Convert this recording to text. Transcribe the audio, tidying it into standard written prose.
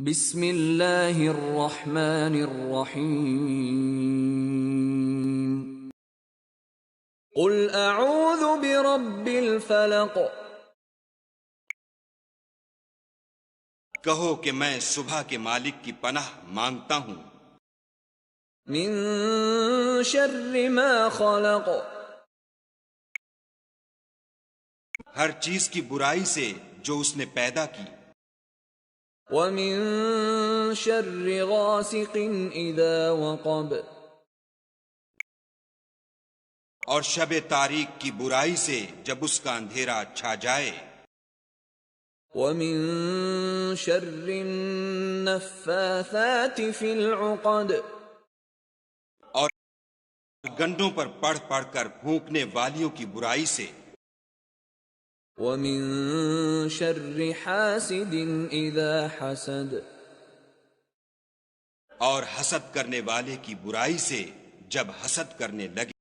بسم اللہ الرحمن الرحیم قل اعوذ برب الفلق کہو کہ میں صبح کے مالک کی پناہ مانگتا ہوں من شر ما خلق ہر چیز کی برائی سے جو اس نے پیدا کی، ومن شر غاسق اذا وقب اور شب تاریک کی برائی سے جب اس کا اندھیرا چھا جائے، ومن شر النفاثات في العقد اور گنڈوں پر پڑھ پڑھ کر پھونکنے والیوں کی برائی سے، ومن شر حاسد اذا حسد اور حسد کرنے والے کی برائی سے جب حسد کرنے لگے۔